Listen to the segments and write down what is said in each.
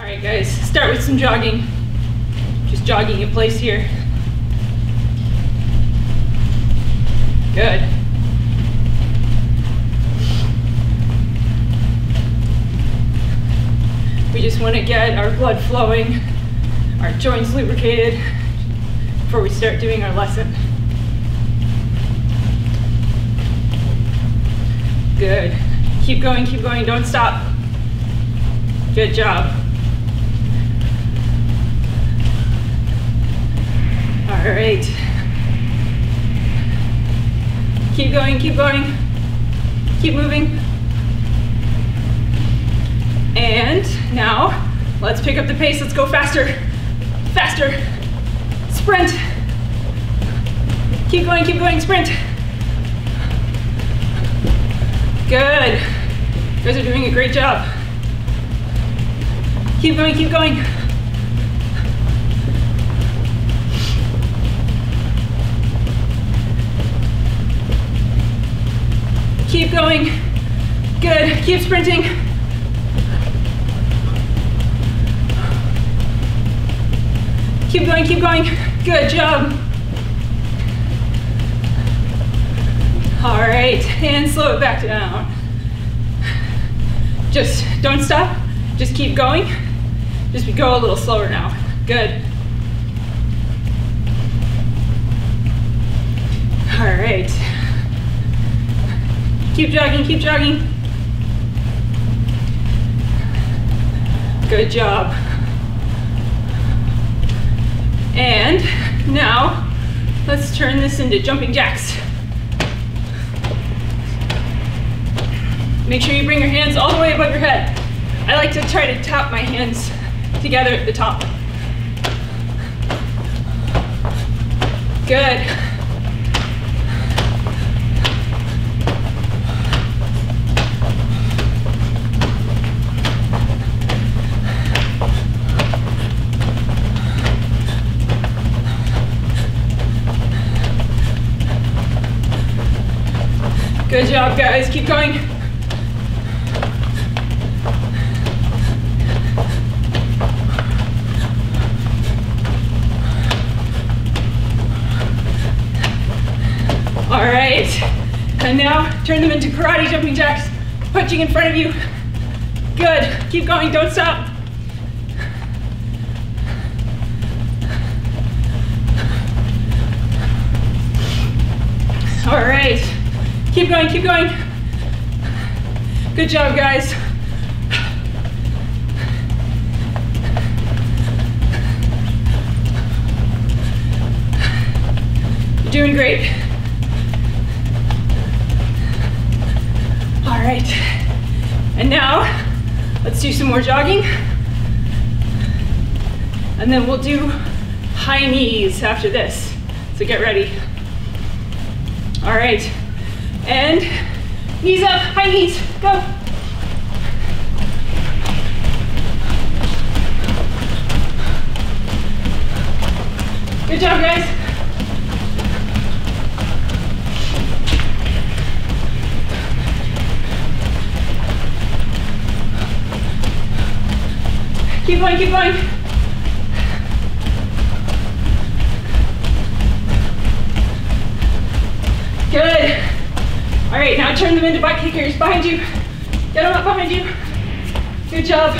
All right, guys, start with some jogging. Just jogging in place here. Good. We just want to get our blood flowing, our joints lubricated before we start doing our lesson. Good. Keep going, don't stop. Good job. All right. Keep going, keep moving. And now, let's pick up the pace. Let's go faster, faster. Sprint. Keep going, sprint. Good. You guys are doing a great job. Keep going. Keep going. Good. Keep sprinting. Keep going. Good job. All right, and slow it back down. Just don't stop. Just keep going. Just go a little slower now. Good. All right. Keep jogging. Good job. And now, let's turn this into jumping jacks. Make sure you bring your hands all the way above your head. I like to try to tap my hands together at the top. Good. Good job, guys. Keep going. All right, and now turn them into karate jumping jacks, punching in front of you. Good, keep going, don't stop. All right, keep going. Good job, guys. You're doing great. All right, and now let's do some more jogging, and then we'll do high knees after this, so get ready. All right, and knees up, high knees, go. Good job, guys. Keep going. Good. All right, now turn them into butt kickers. Behind you. Get them up behind you. Good job.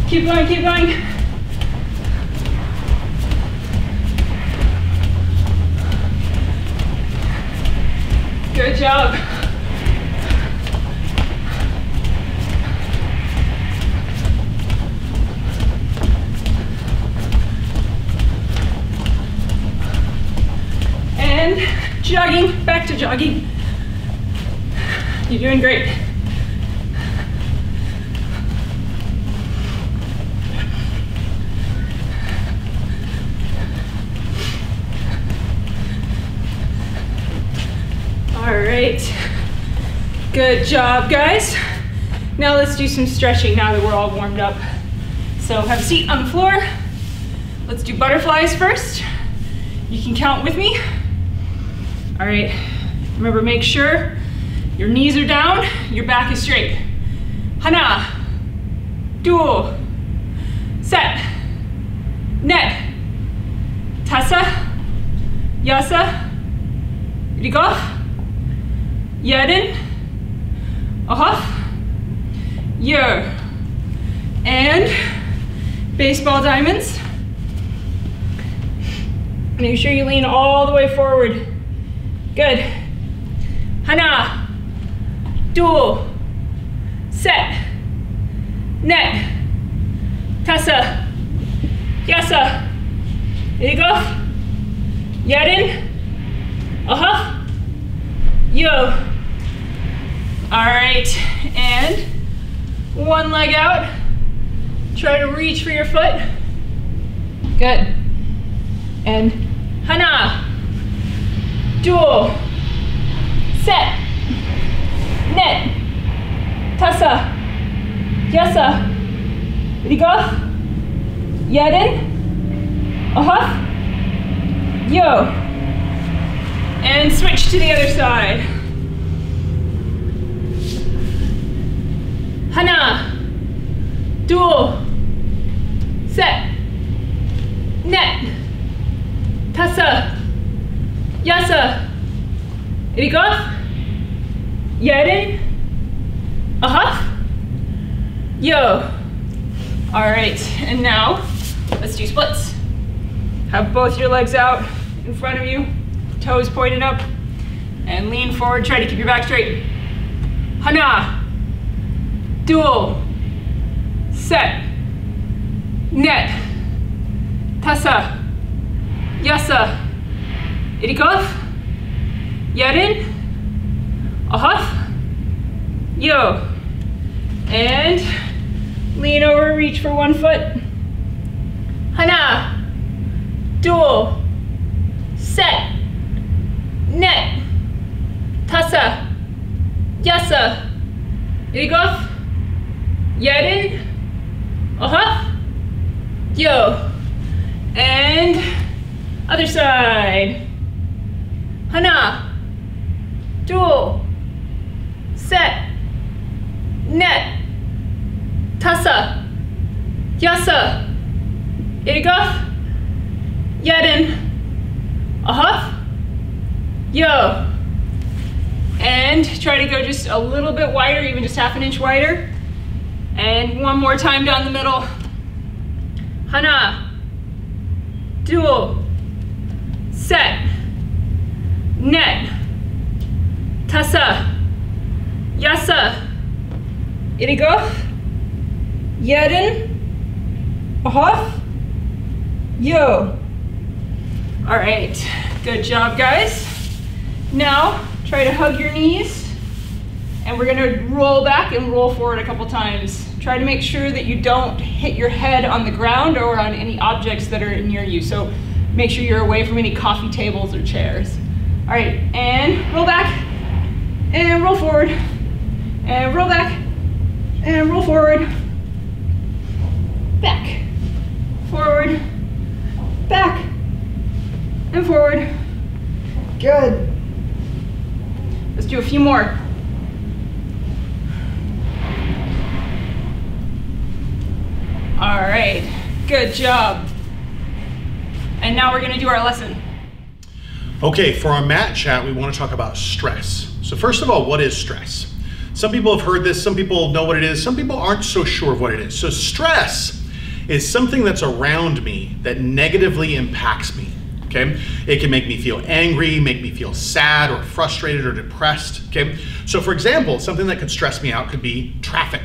Keep going. Good job. And jogging, back to jogging. You're doing great. All right, good job, guys. Now let's do some stretching now that we're all warmed up. So have a seat on the floor. Let's do butterflies first. You can count with me. All right, Remember, make sure your knees are down, your back is straight. Hana, duo, set, net, tassa, yasa, rigof, yedin, ahof, yer, and baseball diamonds. Make sure you lean all the way forward. Good. Hana, duo, set, net, tassa, yasa, rigof, yedin, ahof, yo. All right, and one leg out. Try to reach for your foot. Good. And hana, duo, set, net, tassa, yasa, rigof, yedin, ahof, yo. And switch to the other side. Hana, duo, set, net, tassa, yasa, rigof, yedin, ahof, yo. All right, and now let's do splits. Have both your legs out in front of you, toes pointed up, and lean forward. Try to keep your back straight. Hana, duo, set, net, tassa, yasa, rigof, yedin, ahof, yo. And lean over, reach for one foot. Hana, duo, set, net, tassa, yasa, rigof, yedin, ahof, yo. And other side. Hana, duo, set, net, tassa, yasa, rigof, yedin, ahof, yo. And try to go just a little bit wider, even just half an inch wider. And one more time down the middle. Hana, duo, set, net, tassa, yasa, rigof, yedin, ahof, yo. All right, good job, guys. Now, try to hug your knees, and we're gonna roll back and roll forward a couple times. Try to make sure that you don't hit your head on the ground or on any objects that are near you. So make sure you're away from any coffee tables or chairs. All right, and roll back, and roll forward, and roll back, and roll forward, back, forward, back, and forward. Good. Let's do a few more. All right, good job. And now we're gonna do our lesson. Okay, for our mat chat, we want to talk about stress. So first of all, what is stress? Some people have heard this, some people know what it is, some people aren't so sure of what it is. So stress is something that's around me that negatively impacts me, okay? It can make me feel angry, make me feel sad or frustrated or depressed, okay? So for example, something that could stress me out could be traffic,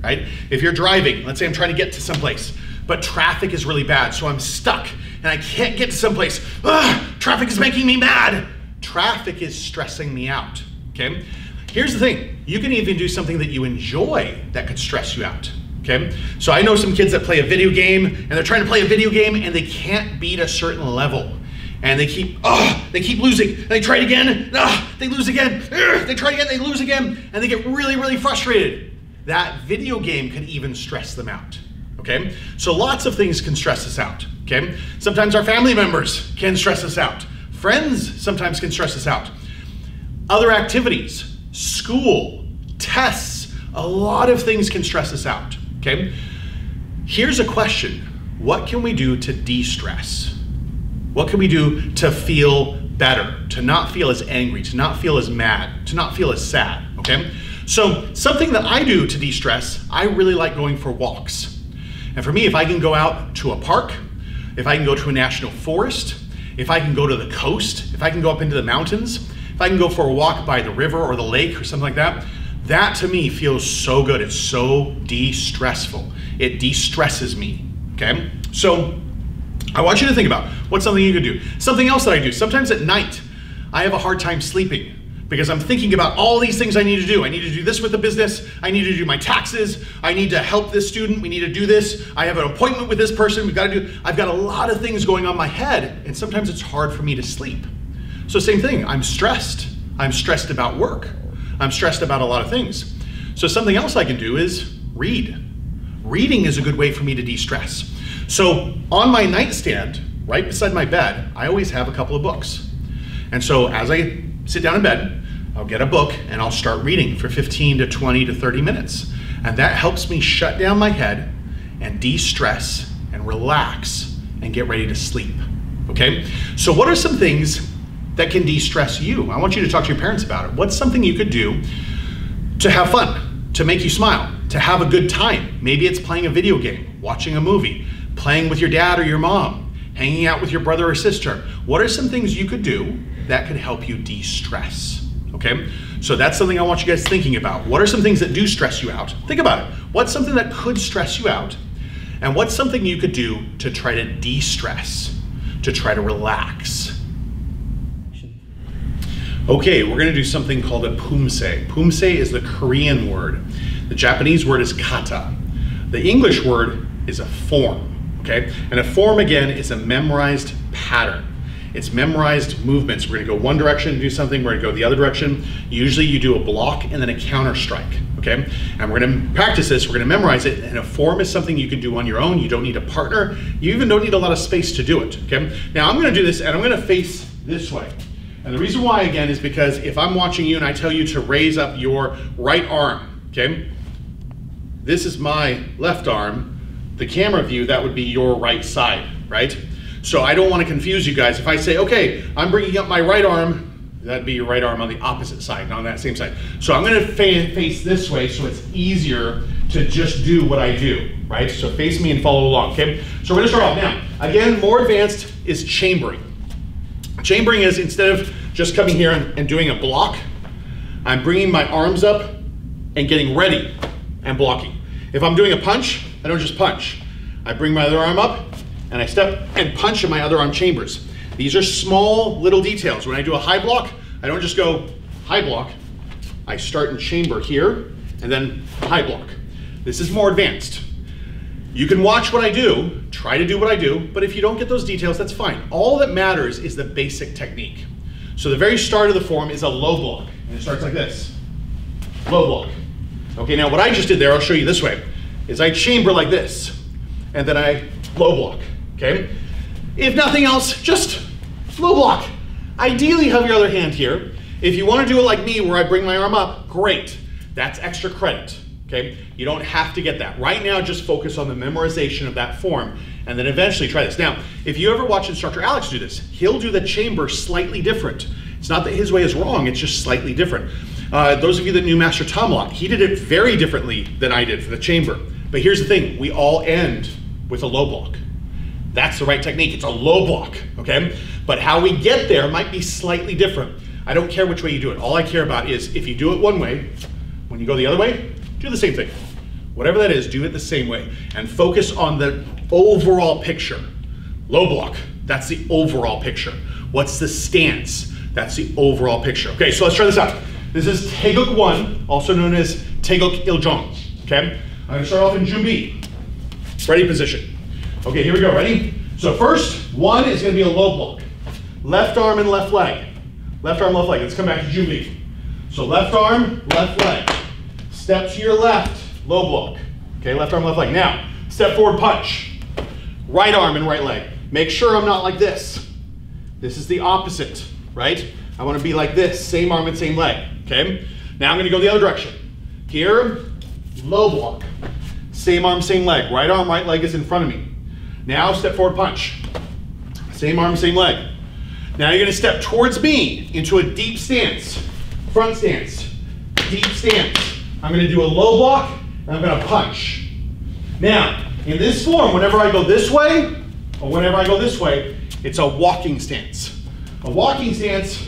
right? If you're driving, let's say I'm trying to get to someplace, but traffic is really bad, so I'm stuck and I can't get to someplace. Traffic is making me mad. Traffic is stressing me out, okay? Here's the thing, you can even do something that you enjoy that could stress you out, okay? So I know some kids that play a video game and they're trying to play a video game and they can't beat a certain level. And they keep losing. And they try it again, they lose again. They try again, they lose again, and they get really, really frustrated. That video game could even stress them out, okay? So lots of things can stress us out, okay? Sometimes our family members can stress us out. Friends sometimes can stress us out. Other activities, school, tests, a lot of things can stress us out, okay? Here's a question. What can we do to de-stress? What can we do to feel better, to not feel as angry, to not feel as mad, to not feel as sad, okay? So something that I do to de-stress, I really like going for walks. And for me, if I can go out to a park, if I can go to a national forest, if I can go to the coast, if I can go up into the mountains, if I can go for a walk by the river or the lake or something like that, that to me feels so good. It's so de-stressful. It de-stresses me, okay? So I want you to think about what's something you could do. Something else that I do, sometimes at night, I have a hard time sleeping because I'm thinking about all these things I need to do. I need to do this with the business. I need to do my taxes. I need to help this student. We need to do this. I have an appointment with this person. I've got a lot of things going on in my head, and sometimes it's hard for me to sleep. So same thing, I'm stressed. I'm stressed about work. I'm stressed about a lot of things. So something else I can do is read. Reading is a good way for me to de-stress. So on my nightstand, right beside my bed, I always have a couple of books. And so as I sit down in bed, I'll get a book and I'll start reading for 15 to 20 to 30 minutes. And that helps me shut down my head and de-stress and relax and get ready to sleep, okay? So what are some things that can de-stress you? I want you to talk to your parents about it. What's something you could do to have fun, to make you smile, to have a good time? Maybe it's playing a video game, watching a movie, playing with your dad or your mom, hanging out with your brother or sister. What are some things you could do that could help you de-stress, okay? So that's something I want you guys thinking about. What are some things that do stress you out? Think about it. What's something that could stress you out? And what's something you could do to try to de-stress, to try to relax? Okay, we're gonna do something called a pumse. Pumse is the Korean word. The Japanese word is kata. The English word is a form, okay? And a form, again, is a memorized pattern. It's memorized movements. We're gonna go one direction and do something, we're gonna go the other direction. Usually you do a block and then a counter strike, okay? And we're gonna practice this, we're gonna memorize it, and a form is something you can do on your own. You don't need a partner. You even don't need a lot of space to do it, okay? Now I'm gonna do this and I'm gonna face this way. And the reason why, again, is because if I'm watching you and I tell you to raise up your right arm, okay? This is my left arm. The camera view, that would be your right side, right? So I don't want to confuse you guys. If I say, okay, I'm bringing up my right arm, that'd be your right arm on the opposite side, not on that same side. So I'm gonna face this way so it's easier to just do what I do, right? So face me and follow along, okay? So we're gonna start off now. Again, more advanced is chambering. Chambering is, instead of just coming here and doing a block, I'm bringing my arms up and getting ready and blocking. If I'm doing a punch, I don't just punch. I bring my other arm up and I step and punch and my other arm chambers. These are small little details. When I do a high block, I don't just go high block. I start and chamber here and then high block. This is more advanced. You can watch what I do, try to do what I do, but if you don't get those details, that's fine. All that matters is the basic technique. So the very start of the form is a low block, and it starts like this, low block. Okay, now what I just did there, I'll show you this way, is I chamber like this, and then I low block, okay? If nothing else, just low block. Ideally, have your other hand here. If you want to do it like me, where I bring my arm up, great. That's extra credit. Okay, you don't have to get that. Right now, just focus on the memorization of that form, and then eventually try this. Now, if you ever watch instructor Alex do this, he'll do the chamber slightly different. It's not that his way is wrong, it's just slightly different. Those of you that knew Master Tom a lot, he did it very differently than I did for the chamber. But here's the thing, we all end with a low block. That's the right technique, it's a low block, okay? But how we get there might be slightly different. I don't care which way you do it. All I care about is if you do it one way, when you go the other way, do the same thing. Whatever that is, do it the same way. And focus on the overall picture. Low block, that's the overall picture. What's the stance? That's the overall picture. Okay, so let's try this out. This is Taeguk 1, also known as Taeguk Iljong, okay? I'm gonna start off in JUMING. Ready position. Okay, here we go, ready? So first, 1 is gonna be a low block. Left arm and left leg. Left arm, left leg. Let's come back to JUMING. So left arm, left leg. Step to your left, low block. Okay, left arm, left leg. Now, step forward, punch. Right arm and right leg. Make sure I'm not like this. This is the opposite, right? I want to be like this, same arm and same leg, okay? Now I'm going to go the other direction. Here, low block. Same arm, same leg. Right arm, right leg is in front of me. Now step forward punch. Same arm, same leg. Now you're going to step towards me into a deep stance. Front stance, deep stance. I'm going to do a low block and I'm going to punch. Now, in this form, whenever I go this way or whenever I go this way, it's a walking stance. A walking stance is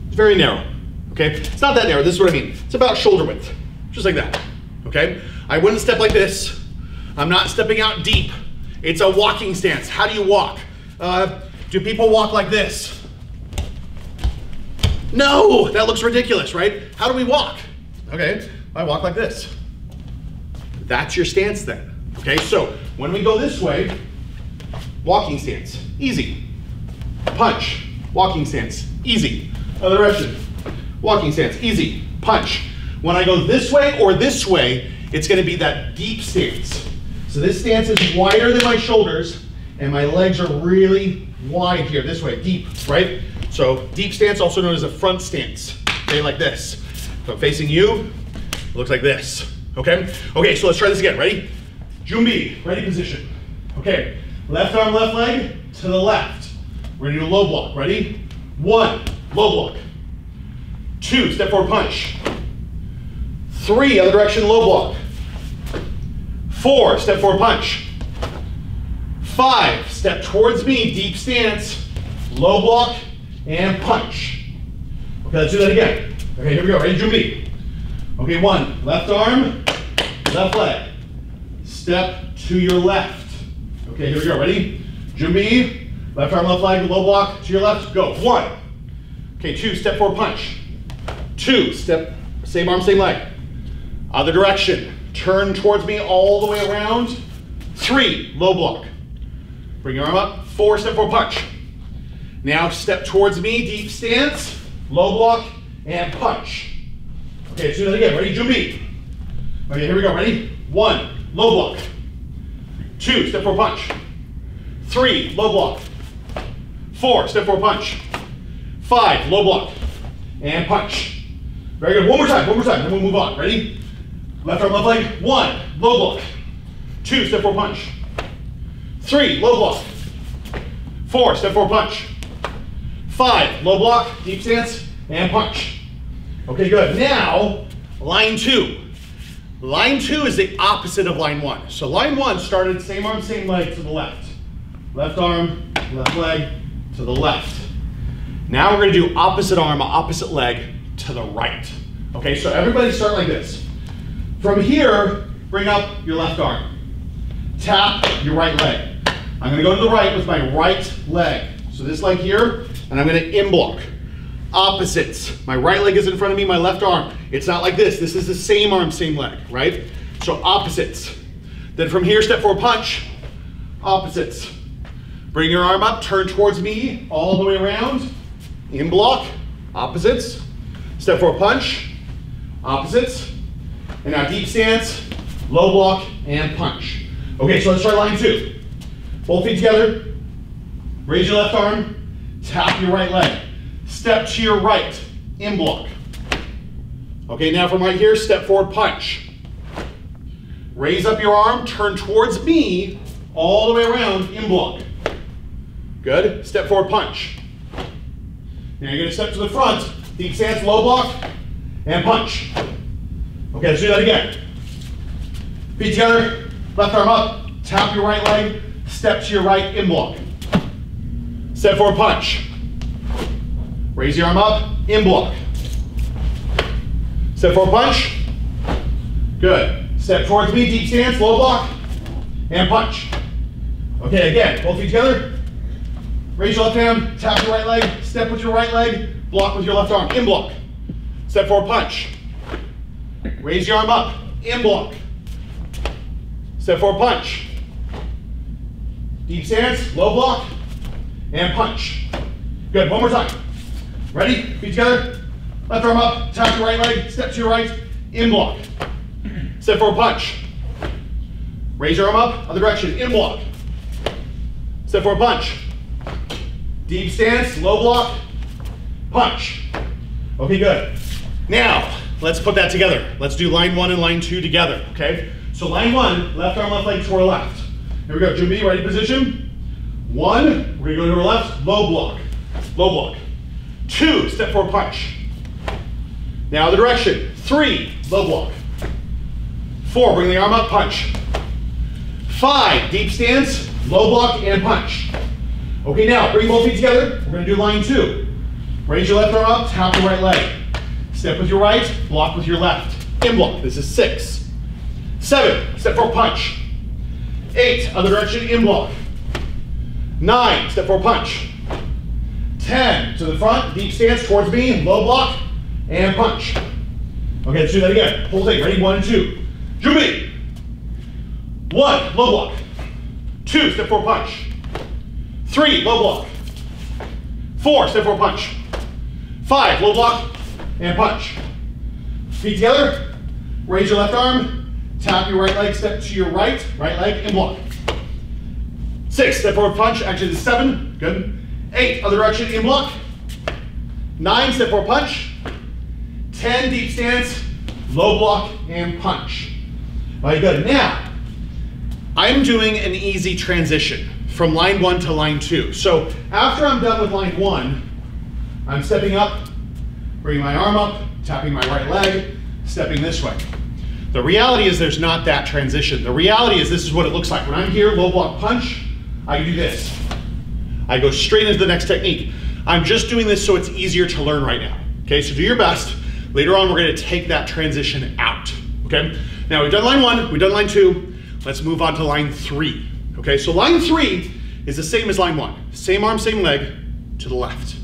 very narrow, okay? It's not that narrow, this is what I mean. It's about shoulder width, just like that, okay? I wouldn't step like this. I'm not stepping out deep. It's a walking stance. How do you walk? Do people walk like this? No, that looks ridiculous, right? How do we walk? Okay, I walk like this. That's your stance then. Okay, so when we go this way, walking stance, easy. Punch, walking stance, easy. Other direction, walking stance, easy. Punch. When I go this way or this way, it's going to be that deep stance. So this stance is wider than my shoulders, and my legs are really wide here, this way, deep, right? So deep stance, also known as a front stance, okay, like this. If I'm facing you, it looks like this, okay? Okay, so let's try this again, ready? Jumbi, ready position. Okay, left arm, left leg, to the left. We're gonna do a low block, ready? 1, low block. 2, step forward punch. 3, other direction, low block. 4, step forward punch. 5, step towards me, deep stance, low block, and punch. Okay, let's do that again. Okay, here we go, ready, Jumbi. Okay, 1, left arm, left leg. Step to your left. Okay, here we go, ready? Jumbi, left arm, left leg, low block, to your left, go. 1. Okay, 2, step forward punch. 2, step, same arm, same leg. Other direction, turn towards me all the way around. 3, low block. Bring your arm up. 4, step forward punch. Now step towards me, deep stance, low block, and punch. Okay, let's do that again. Ready, Jumbi. Okay, here we go. Ready? 1, low block. 2, step forward punch. 3, low block. 4, step forward punch. 5, low block, and punch. Very good. One more time, then we'll move on. Ready? Left arm, left leg. 1, low block. 2, step forward punch. 3, low block. 4, step forward punch. 5, low block, deep stance, and punch. Okay, good. Now, line 2. Line 2 is the opposite of line 1. So line 1 started same arm, same leg to the left. Left arm, left leg to the left. Now we're going to do opposite arm, opposite leg to the right. Okay, so everybody start like this. From here, bring up your left arm. Tap your right leg. I'm going to go to the right with my right leg. So this leg here, and I'm going to in block. Opposites. My right leg is in front of me, my left arm. It's not like this. This is the same arm, same leg, right? So opposites. Then from here, step forward punch. Opposites. Bring your arm up, turn towards me all the way around. In block. Opposites. Step forward punch. Opposites. And now deep stance, low block, and punch. Okay, so let's try line 2. Both feet together. Raise your left arm. Tap your right leg. Step to your right, in block. Okay, now from right here, step forward punch. Raise up your arm, turn towards me, all the way around, in block. Good, step forward punch. Now you're gonna step to the front, deep stance, low block, and punch. Okay, let's do that again. Feet together, left arm up, tap your right leg, step to your right, in block. Step forward punch. Raise your arm up, in block. Step forward punch. Good. Step towards me, deep stance, low block, and punch. Okay, again, both feet together. Raise your left hand, tap your right leg, step with your right leg, block with your left arm, in block. Step forward punch. Raise your arm up, in block. Step forward punch. Deep stance, low block, and punch. Good, one more time. Ready? Feet together. Left arm up, tap your right leg, step to your right, in block. Step forward punch. Raise your arm up, other direction, in block. Step forward punch. Deep stance, low block, punch. Okay, good. Now, let's put that together. Let's do line 1 and line 2 together, okay? So line 1, left arm, left leg to our left. Here we go, Jumi, ready position. 1, we're gonna go to our left, low block, low block. 2, step forward punch. Now the direction, 3, low block. 4, bring the arm up, punch. 5, deep stance, low block and punch. Okay, now bring both feet together. We're gonna do line 2. Raise your left arm up, tap the right leg. Step with your right, block with your left. In block, this is 6. 7, step forward punch. 8, other direction, in block. 9, step forward punch. 10, to the front, deep stance towards me, low block, and punch. Okay, let's do that again. Whole thing, ready, 1 and 2. Jumi. 1, low block. 2, step forward punch. 3, low block. 4, step forward punch. 5, low block, and punch. Feet together, raise your left arm, tap your right leg, step to your right leg, and block. 6, step forward punch, actually this is 7, good. 8, other direction, in block. 9, step forward punch. 10, deep stance, low block, and punch. All right, good. Now, I'm doing an easy transition from line 1 to line 2. So after I'm done with line 1, I'm stepping up, bringing my arm up, tapping my right leg, stepping this way. The reality is there's not that transition. The reality is this is what it looks like. When I'm here, low block punch, I do this. I go straight into the next technique. I'm just doing this so it's easier to learn right now. Okay, so do your best. Later on, we're gonna take that transition out, okay? Now we've done line 1, we've done line 2. Let's move on to line 3, okay? So line 3 is the same as line 1. Same arm, same leg, to the left.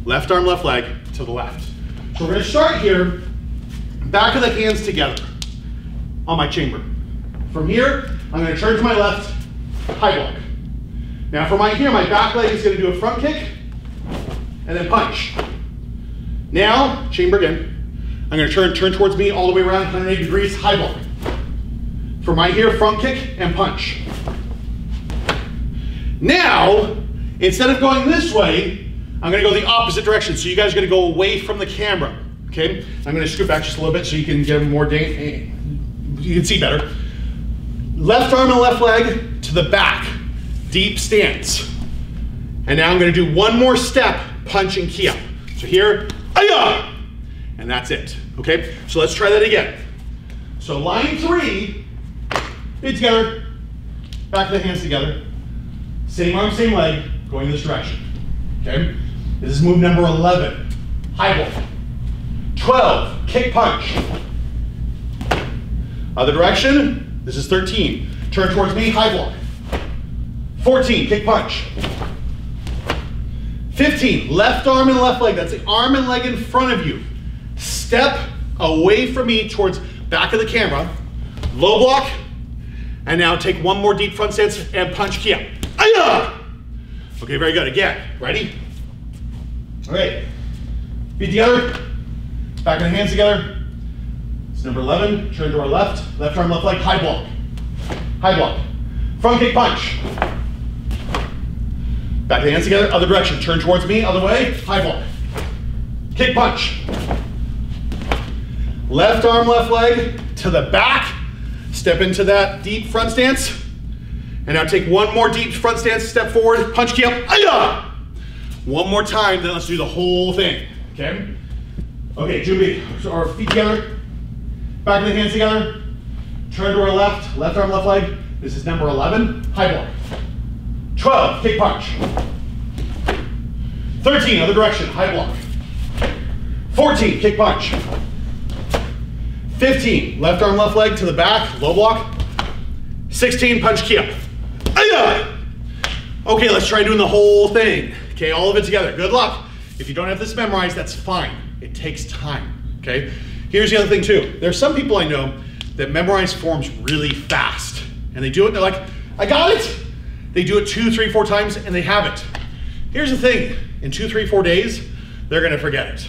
Left arm, left leg, to the left. So we're gonna start here, back of the hands together on my chamber. From here, I'm gonna turn to my left, high block. Now from right here, my back leg is gonna do a front kick, and then punch. Now, chamber again. I'm gonna turn towards me all the way around 180 degrees, high block. From right here, front kick and punch. Now, instead of going this way, I'm gonna go the opposite direction. So you guys are gonna go away from the camera, okay? I'm gonna scoot back just a little bit so you can get more, you can see better. Left arm and left leg to the back, deep stance. And now I'm gonna do one more step, punch and key up. So here, ayah! And that's it, okay? So let's try that again. So line 3, feet together, back of the hands together. Same arm, same leg, going this direction, okay? This is move number 11, high block. 12, kick punch. Other direction, this is 13. Turn towards me, high block. 14, kick punch. 15, left arm and left leg. That's the arm and leg in front of you. Step away from me towards back of the camera. Low block. And now take one more deep front stance and punch key up. Ayah! Okay, very good. Again, ready? Okay. Feet together. Back of the hands together. It's number 11. Turn to our left. Left arm, left leg. High block. High block. Front kick punch. Back of the hands together, other direction. Turn towards me, other way, high block. Kick punch. Left arm, left leg to the back. Step into that deep front stance. And now take one more deep front stance, step forward, punch key up. Ayah! One more time, then let's do the whole thing, okay? Okay, Jumi, so our feet together, back of the hands together. Turn to our left, left arm, left leg. This is number 11, high block. 12, kick punch. 13, other direction, high block. 14, kick punch. 15, left arm, left leg to the back, low block. 16, punch key up. Ayah! Okay, let's try doing the whole thing. Okay, all of it together. Good luck. If you don't have this memorized, that's fine. It takes time, okay? Here's the other thing too. There's some people I know that memorize forms really fast. And they do it and they're like, I got it. They do it 2, 3, 4 times and they have it. Here's the thing, in 2, 3, 4 days, they're gonna forget it.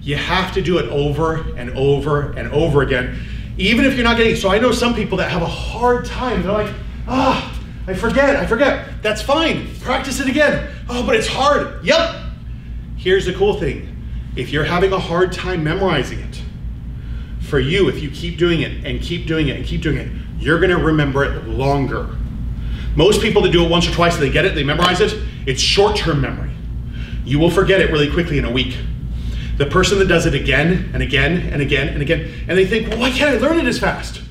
You have to do it over and over and over again, even if you're not getting it. So I know some people that have a hard time. They're like, I forget. That's fine, practice it again. Oh, but it's hard. Yep. Here's the cool thing. If you're having a hard time memorizing it, for you, if you keep doing it and keep doing it and keep doing it, you're gonna remember it longer. Most people that do it once or twice, they get it, they memorize it, it's short-term memory. You will forget it really quickly in a week. The person that does it again and again and again and again, and they think, well, why can't I learn it as fast?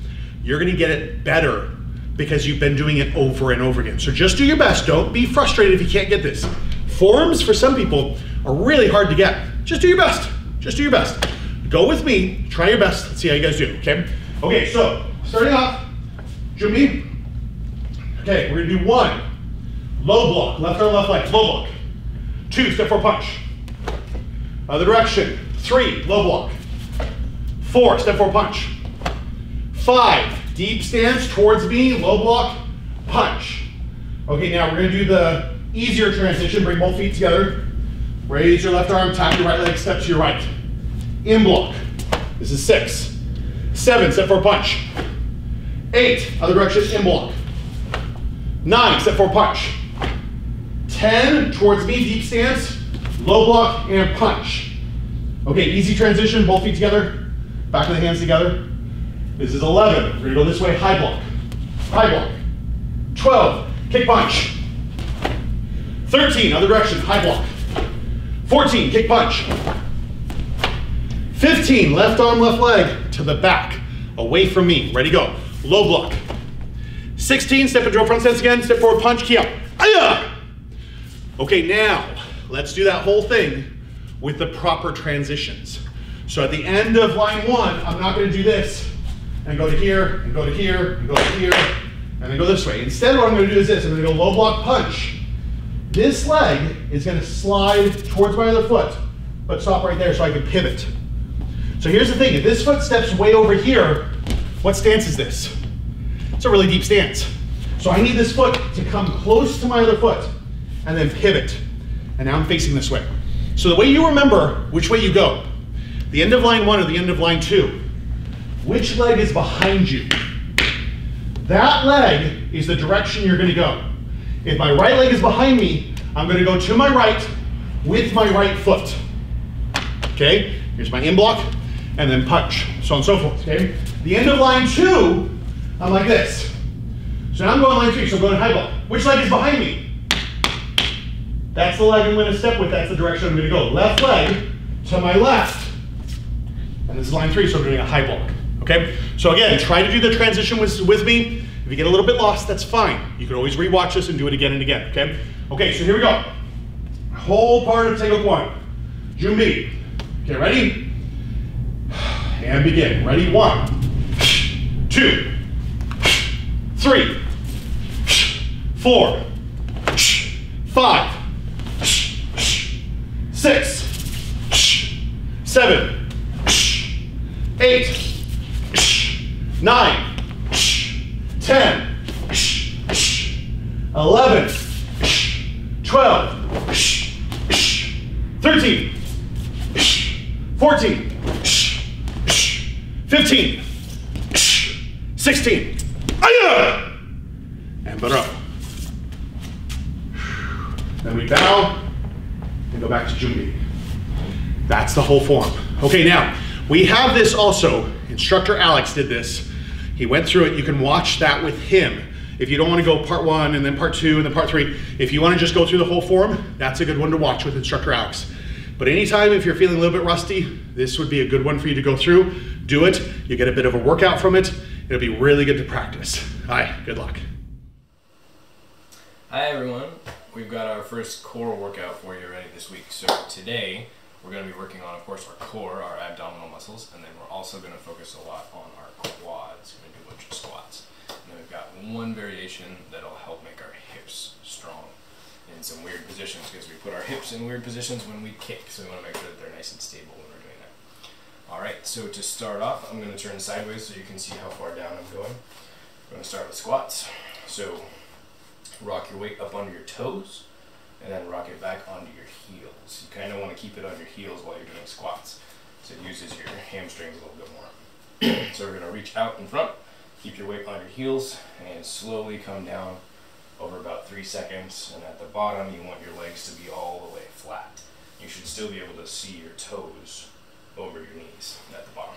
You're gonna get it better because you've been doing it over and over again. So just do your best. Don't be frustrated if you can't get this. Forms for some people are really hard to get. Just do your best. Just do your best. Go with me, try your best. Let's see how you guys do, okay? Okay, so starting off, Jumi. Okay, we're gonna do 1, low block, left arm, left leg, low block. 2, step forward punch. Other direction, 3, low block. 4, step forward punch. 5, deep stance towards me, low block, punch. Okay, now we're gonna do the easier transition. Bring both feet together. Raise your left arm, tap your right leg, step to your right. In block. This is 6. 7, step forward punch. 8, other direction, in block. 9, step forward punch. 10, towards me, deep stance, low block, and punch. Okay, easy transition, both feet together, back of the hands together. This is 11, we're gonna go this way, high block. High block. 12, kick punch. 13, other direction, high block. 14, kick punch. 15, left arm, left leg to the back, away from me. Ready, go. Low block. 16, step into a front stance again, step forward, punch, key up. Aya! Okay, now, let's do that whole thing with the proper transitions. So at the end of line 1, I'm not gonna do this and go to here, and go to here, and go to here, and then go this way. Instead, what I'm gonna do is this. I'm gonna go low block, punch. This leg is gonna slide towards my other foot, but stop right there so I can pivot. So here's the thing, if this foot steps way over here, what stance is this? It's a really deep stance. So I need this foot to come close to my other foot and then pivot. And now I'm facing this way. So the way you remember which way you go, the end of line 1 or the end of line 2, which leg is behind you? That leg is the direction you're gonna go. If my right leg is behind me, I'm gonna go to my right with my right foot. Okay, here's my in block, and then punch, so on and so forth, okay? The end of line 2, I'm like this. So now I'm going line 3, so I'm going high block. Which leg is behind me? That's the leg I'm gonna step with, that's the direction I'm gonna go. Left leg to my left. And this is line 3, so I'm doing a high block, okay? So again, try to do the transition with me. If you get a little bit lost, that's fine. You can always rewatch this and do it again and again, okay? Okay, so here we go. Whole part of Takeoff 1. Jumi. Okay, ready? And begin. Ready? 1, 2, 3, 4, 5, 6, 7, 8, 9, 10, 11, 12, 13, 14, 15, 16, and baro. Then we bow and go back to JUMING. That's the whole form. Okay, now we have this also. Instructor Alex did this. He went through it. You can watch that with him. If you don't want to go part 1 and then part 2 and then part 3, if you want to just go through the whole form, that's a good one to watch with Instructor Alex. But anytime if you're feeling a little bit rusty, this would be a good one for you to go through. Do it. You get a bit of a workout from it. It'll be really good to practice. All right, good luck. Hi everyone. We've got our first core workout for you ready this week. So today we're going to be working on, of course, our core, our abdominal muscles, and then we're also going to focus a lot on our quads. We're going to do a bunch of squats. And then we've got one variation that'll help make our hips strong in some weird positions, because we put our hips in weird positions when we kick, so we want to make sure that they're nice and stable when we're doing that. Alright, so to start off, I'm going to turn sideways so you can see how far down I'm going. I'm going to start with squats. So rock your weight up under your toes, and then rock it back onto your heels. You kind of want to keep it on your heels while you're doing squats, so it uses your hamstrings a little bit more. So we're going to reach out in front, keep your weight on your heels, and slowly come down over about 3 seconds. And at the bottom, you want your legs to be all the way flat. you should still be able to see your toes over your knees at the bottom.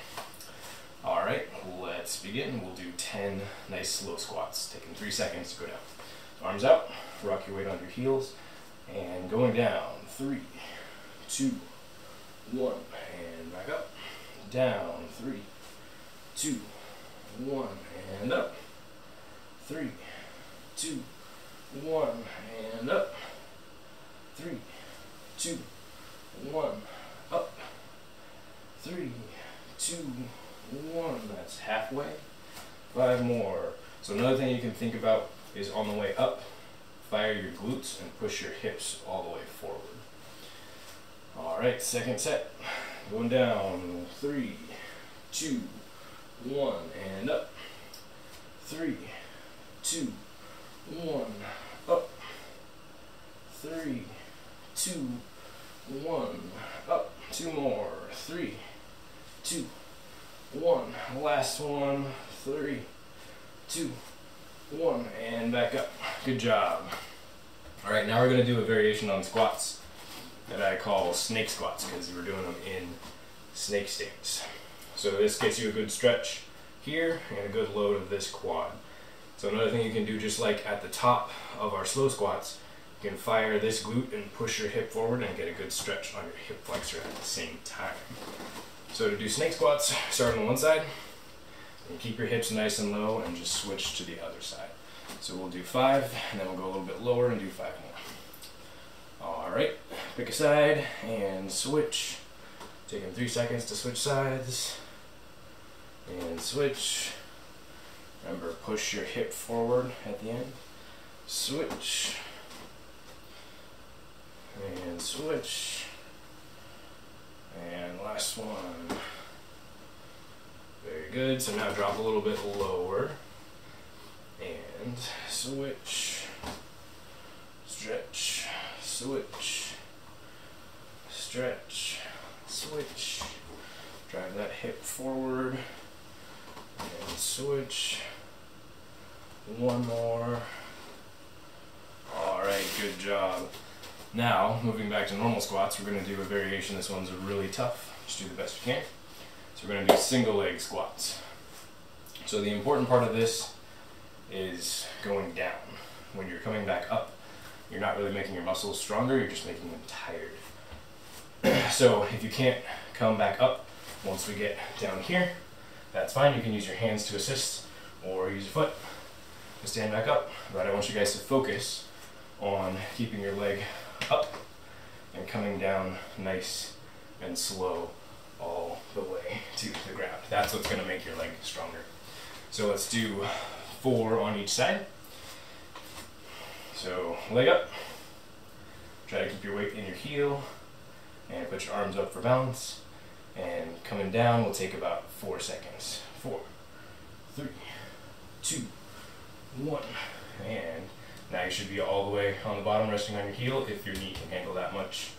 All right, let's begin. We'll do 10 nice slow squats, taking 3 seconds to go down. Arms out, rock your weight on your heels, and going down. 3, 2, 1, and back up. Down. 3, 2, 1, and up. 3, 2, 1, and up. 3, 2, 1, up. 3, 2, 1. That's halfway. 5 more. So another thing you can think about is on the way up, fire your glutes and push your hips all the way forward. All right, second set. Going down. 3, 2, 1, and up. 3, 2, 1, up. 3, 2, 1, up. 2 more. 3, 2, 1. Last one. 3, 2, 1, and back up. Good job. All right, now we're going to do a variation on squats that I call snake squats because we're doing them in snake stance. So this gets you a good stretch here and a good load of this quad. So another thing you can do, just like at the top of our slow squats, you can fire this glute and push your hip forward and get a good stretch on your hip flexor at the same time. So to do snake squats, start on one side, and keep your hips nice and low and just switch to the other side. So we'll do 5, and then we'll go a little bit lower and do 5 more. All right, pick a side and switch. Taking 3 seconds to switch sides. And switch. Remember, push your hip forward at the end. Switch. And switch. And last one. Very good. So now drop a little bit lower. And switch. Stretch. Switch. Stretch. Switch. Drive that hip forward. And switch. One more. Alright, good job. Now, moving back to normal squats, we're going to do a variation. This one's really tough. Just do the best you can. So we're going to do single leg squats. So the important part of this is going down. When you're coming back up, you're not really making your muscles stronger, you're just making them tired. So if you can't come back up once we get down here, that's fine. You can use your hands to assist or use your foot to stand back up. But I want you guys to focus on keeping your leg up and coming down nice and slow all the way to the ground. That's what's going to make your leg stronger. So let's do 4 on each side. So leg up, try to keep your weight in your heel and put your arms up for balance, and coming down will take about 4 seconds. 4, 3, 2, 1, and now you should be all the way on the bottom resting on your heel if your knee can handle that much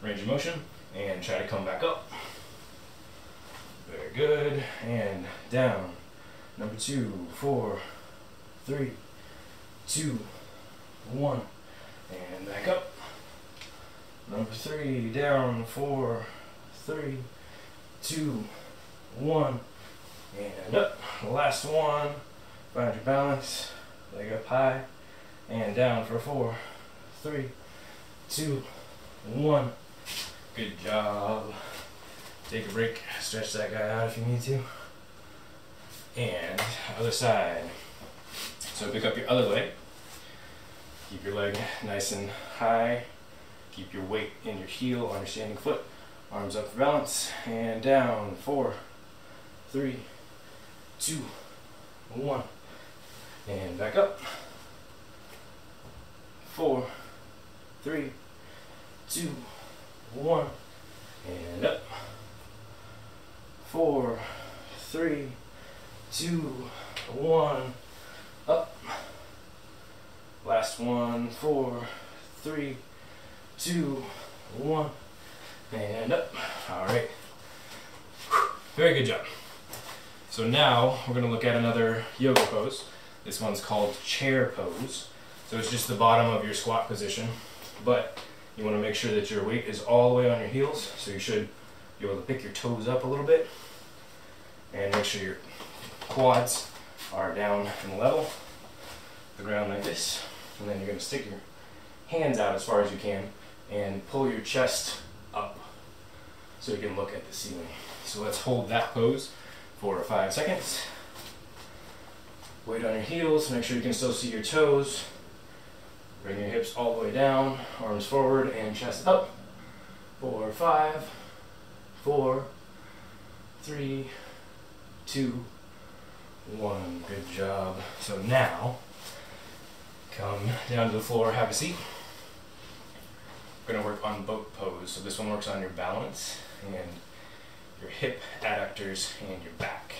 range of motion, and try to come back up. Very good, and down. Number 2, 4, 3, 2, 1, and back up. Number 3, down. 4, 3, 2, 1, and up. Last one. Find your balance. Leg up high and down for 4, 3, 2, 1. Good job. Take a break. Stretch that guy out if you need to. And other side. So pick up your other leg. Keep your leg nice and high. Keep your weight in your heel on your standing foot. Arms up for balance. And down. 4, 3, 2, 1. And back up. 4, 3, 2, 1. And up. 4, 3, 2, 1. Up. Last one. 4, 3, 2, 1. And up. All right. Very good job. So now we're going to look at another yoga pose. This one's called chair pose. So it's just the bottom of your squat position, but You want to make sure that your weight is all the way on your heels, so you should be able to pick your toes up a little bit and make sure your quads are down and level, the ground like this, and then you're going to stick your hands out as far as you can and pull your chest up so you can look at the ceiling. So let's hold that pose for 5 seconds. Weight on your heels, make sure you can still see your toes. Bring your hips all the way down, arms forward and chest up. 4, 5, 4, 3, 2, 1. Good job. So now, come down to the floor, have a seat. We're going to work on boat pose. So this one works on your balance and your hip adductors and your back.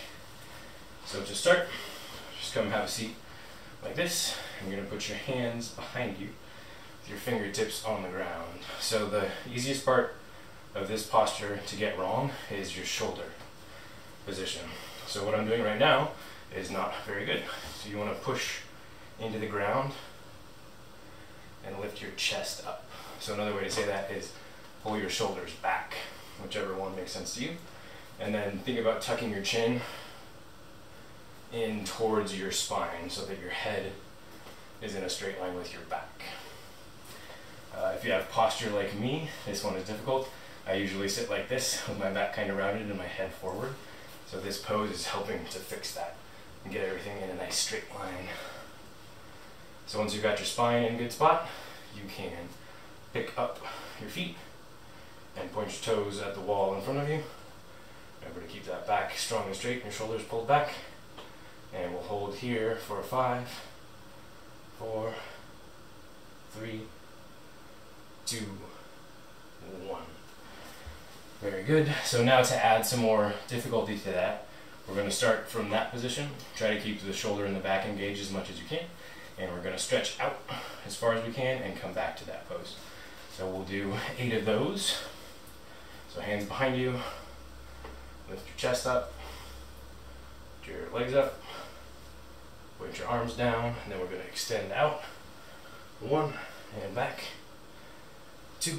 So to start, just come have a seat like this. And you're going to put your hands behind you with your fingertips on the ground. So the easiest part of this posture to get wrong is your shoulder position. So what I'm doing right now is not very good. So you want to push into the ground and lift your chest up. So another way to say that is pull your shoulders back, whichever one makes sense to you. And then think about tucking your chin in towards your spine so that your head is in a straight line with your back. If you have posture like me, this one is difficult. I usually sit like this with my back kind of rounded and my head forward. So this pose is helping to fix that and get everything in a nice straight line. So once you've got your spine in a good spot, you can pick up your feet and point your toes at the wall in front of you. Remember to keep that back strong and straight and your shoulders pulled back. And we'll hold here for 5, 4, 3, 2, 1. Very good. So now to add some more difficulty to that, we're going to start from that position. Try to keep the shoulder and the back engaged as much as you can. And we're going to stretch out as far as we can and come back to that pose. So we'll do 8 of those. So hands behind you, lift your chest up, put your legs up, put your arms down, and then we're going to extend out. 1, and back. 2,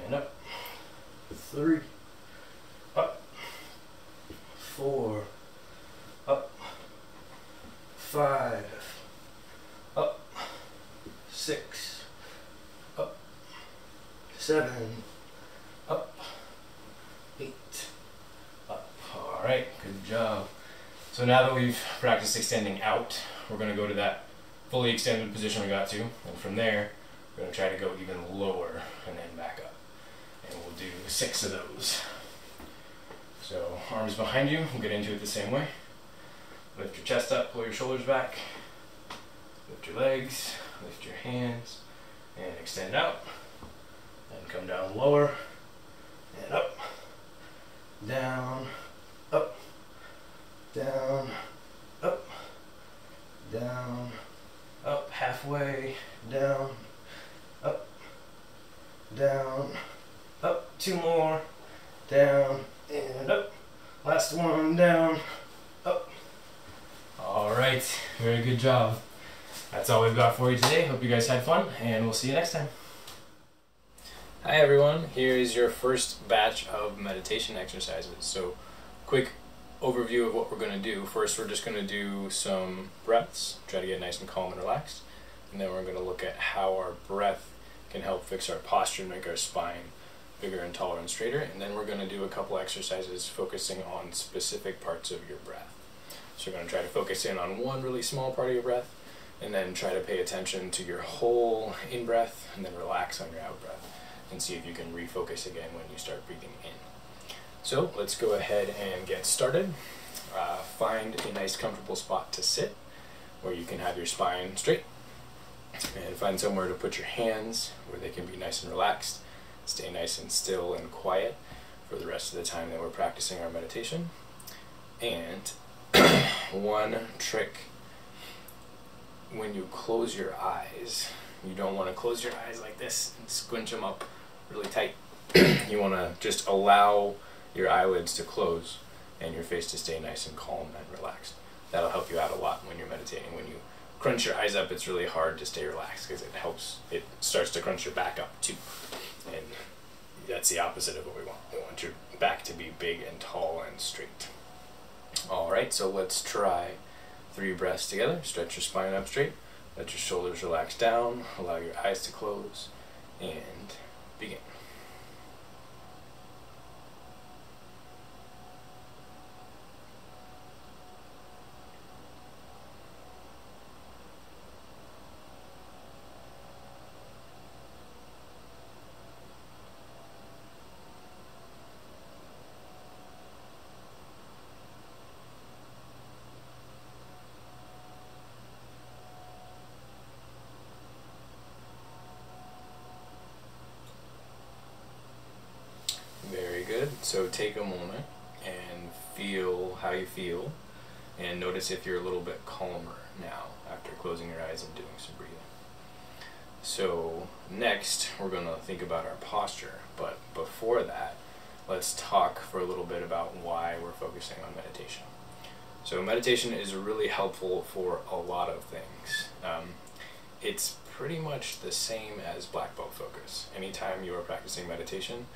and up. 3, up. 4, up. 5, up. 6, up. 7, up. 8, up. All right, good job. So now that we've practiced extending out, we're going to go to that fully extended position we got to, and from there, we're going to try to go even lower and then back up. And we'll do 6 of those. So arms behind you, we'll get into it the same way. Lift your chest up, pull your shoulders back, lift your legs, lift your hands, and extend out. And come down lower, and up, down, up, down, up, down, up, halfway, down, up, down, up, 2 more, down, and up, last one, down, up. All right, very good job. That's all we've got for you today. Hope you guys had fun, and we'll see you next time. Hi everyone, here is your first batch of meditation exercises. So, quick overview of what we're going to do. First, we're just going to do some breaths, try to get nice and calm and relaxed. And then we're going to look at how our breath can help fix our posture and make our spine bigger and taller and straighter. And then we're going to do a couple exercises focusing on specific parts of your breath. So you're going to try to focus in on one really small part of your breath, and then try to pay attention to your whole in-breath, and then relax on your out-breath, and see if you can refocus again when you start breathing in. So let's go ahead and get started. Find a nice comfortable spot to sit where you can have your spine straight, and find somewhere to put your hands where they can be nice and relaxed. Stay nice and still and quiet for the rest of the time that we're practicing our meditation. And one trick, when you close your eyes, you don't want to close your eyes like this and squinch them up really tight. You want to just allow your eyelids to close and your face to stay nice and calm and relaxed. That'll help you out a lot when you're meditating, when you crunch your eyes up, it's really hard to stay relaxed because it starts to crunch your back up too. And that's the opposite of what we want. We want your back to be big and tall and straight. Alright, so let's try 3 breaths together. Stretch your spine up straight, let your shoulders relax down, allow your eyes to close, and begin. Very good. So take a moment and feel how you feel, and notice if you're a little bit calmer now after closing your eyes and doing some breathing. So next we're going to think about our posture, but before that let's talk for a little bit about why we're focusing on meditation. So meditation is really helpful for a lot of things. It's pretty much the same as black belt focus. Anytime you are practicing meditation,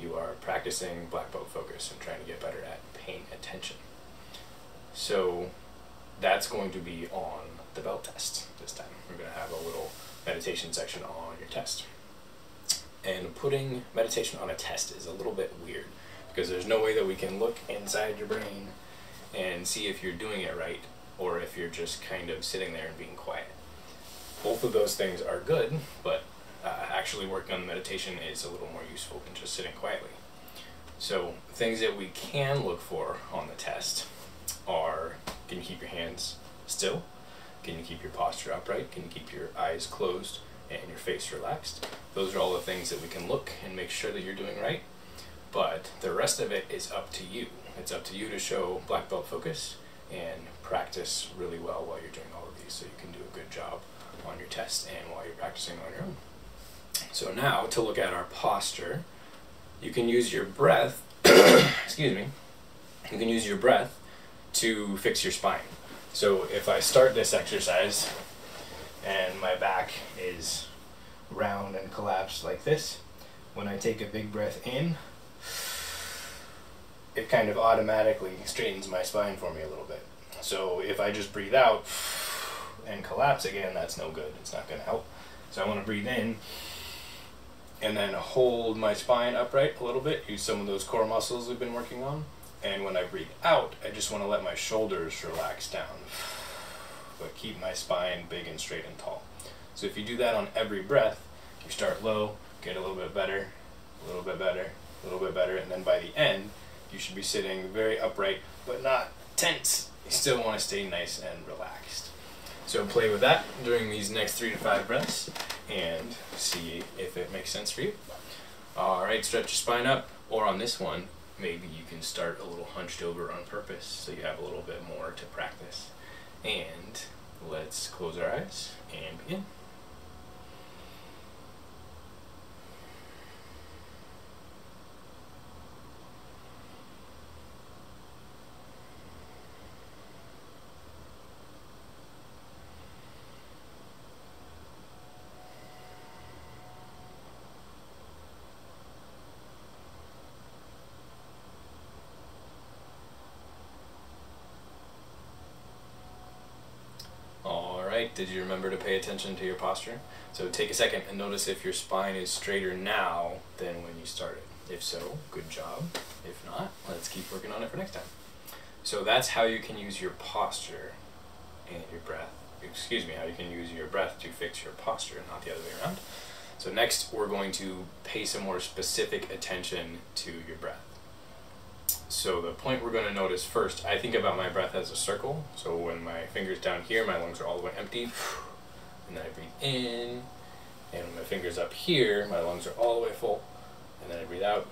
you are practicing black belt focus and trying to get better at paying attention. So that's going to be on the belt test this time. We're going to have a little meditation section on your test. And putting meditation on a test is a little bit weird because there's no way that we can look inside your brain and see if you're doing it right or if you're just kind of sitting there and being quiet. Both of those things are good, but actually working on the meditation is a little more useful than just sitting quietly. So things that we can look for on the test are, can you keep your hands still? Can you keep your posture upright? Can you keep your eyes closed and your face relaxed? Those are all the things that we can look and make sure that you're doing right. But the rest of it is up to you. It's up to you to show black belt focus and practice really well while you're doing all of these so you can do a good job on your test and while you're practicing on your own. So now to look at our posture, you can use your breath, excuse me, you can use your breath to fix your spine. So if I start this exercise and my back is round and collapsed like this, when I take a big breath in, it kind of automatically straightens my spine for me a little bit. So if I just breathe out and collapse again, that's no good. It's not going to help. So I want to breathe in and then hold my spine upright a little bit, use some of those core muscles we've been working on. And when I breathe out, I just want to let my shoulders relax down, but keep my spine big and straight and tall. So if you do that on every breath, you start low, get a little bit better, a little bit better, a little bit better, and then by the end, you should be sitting very upright, but not tense. You still want to stay nice and relaxed. So play with that during these next 3 to 5 breaths and see if it makes sense for you. Alright, stretch your spine up, or on this one, maybe you can start a little hunched over on purpose so you have a little bit more to practice. And let's close our eyes and begin. Did you remember to pay attention to your posture? So take a second and notice if your spine is straighter now than when you started. If so, good job. If not, let's keep working on it for next time. So that's how you can use your posture and your breath. Excuse me, how you can use your breath to fix your posture, not the other way around. So next we're going to pay some more specific attention to your breath. So the point we're going to notice first, I think about my breath as a circle. So when my finger's down here, my lungs are all the way empty. And then I breathe in. And when my finger's up here, my lungs are all the way full. And then I breathe out.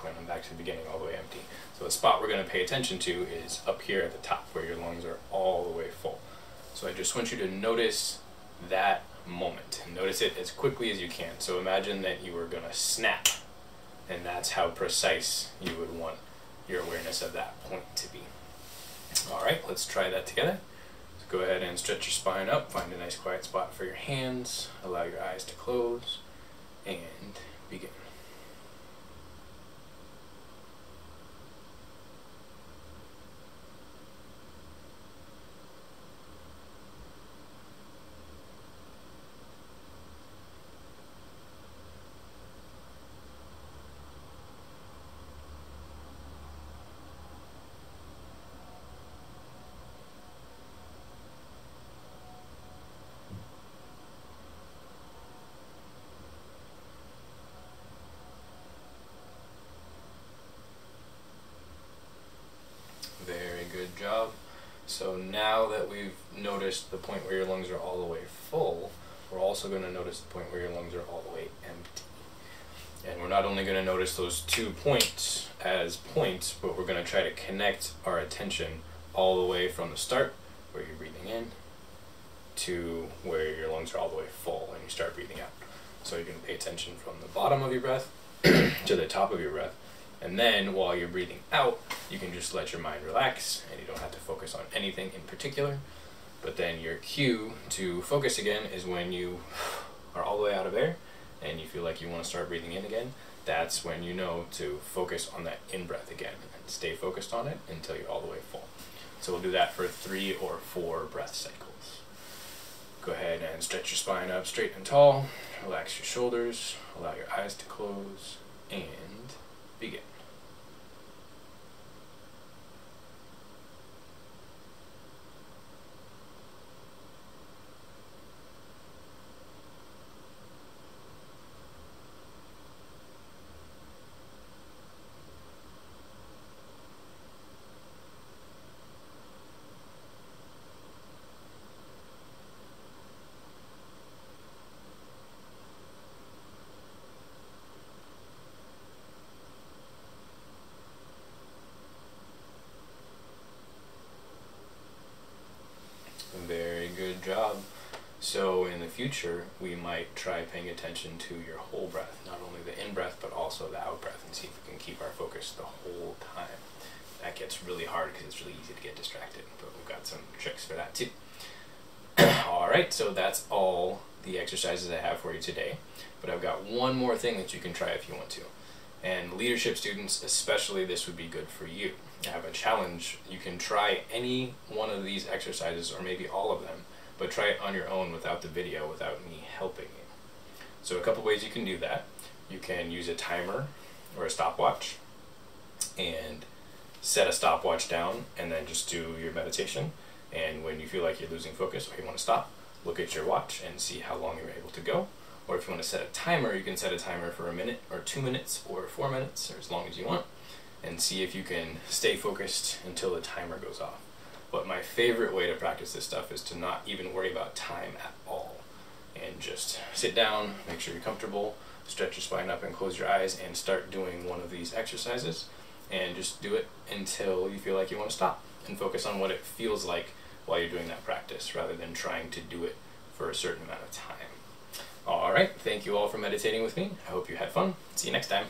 And I'm back to the beginning, all the way empty. So the spot we're going to pay attention to is up here at the top, where your lungs are all the way full. So I just want you to notice that moment. And notice it as quickly as you can. So imagine that you were going to snap. And that's how precise you would want your awareness of that point to be. Alright, let's try that together. So Go ahead and stretch your spine up, find a nice quiet spot for your hands, allow your eyes to close, and begin. Very good job. So now that we've noticed the point where your lungs are all the way full, we're also going to notice the point where your lungs are all the way empty. And we're not only going to notice those 2 points as points, but we're going to try to connect our attention all the way from the start, where you're breathing in, to where your lungs are all the way full and you start breathing out. So you're going to pay attention from the bottom of your breath to the top of your breath. And then while you're breathing out, you can just let your mind relax and you don't have to focus on anything in particular. But then your cue to focus again is when you are all the way out of air and you feel like you want to start breathing in again. That's when you know to focus on that in-breath again and stay focused on it until you're all the way full. So we'll do that for 3 or 4 breath cycles. Go ahead and stretch your spine up straight and tall, relax your shoulders, allow your eyes to close, and begin. Very good job. So in the future, we might try paying attention to your whole breath, not only the in-breath, but also the out-breath, and see if we can keep our focus the whole time. That gets really hard because it's really easy to get distracted, but we've got some tricks for that too. Alright, so that's all the exercises I have for you today, but I've got one more thing that you can try if you want to. And leadership students, especially, this would be good for you. I have a challenge. You can try any one of these exercises, or maybe all of them, but try it on your own without the video, without me helping you. So a couple ways you can do that. You can use a timer or a stopwatch and set a stopwatch down and then just do your meditation. And when you feel like you're losing focus or you want to stop, look at your watch and see how long you're able to go. Or if you want to set a timer, you can set a timer for 1 minute or 2 minutes or 4 minutes, or as long as you want, and see if you can stay focused until the timer goes off. But my favorite way to practice this stuff is to not even worry about time at all, and just sit down, make sure you're comfortable, stretch your spine up and close your eyes, and start doing one of these exercises, and just do it until you feel like you want to stop, and focus on what it feels like while you're doing that practice, rather than trying to do it for a certain amount of time. Alright, thank you all for meditating with me. I hope you had fun. See you next time.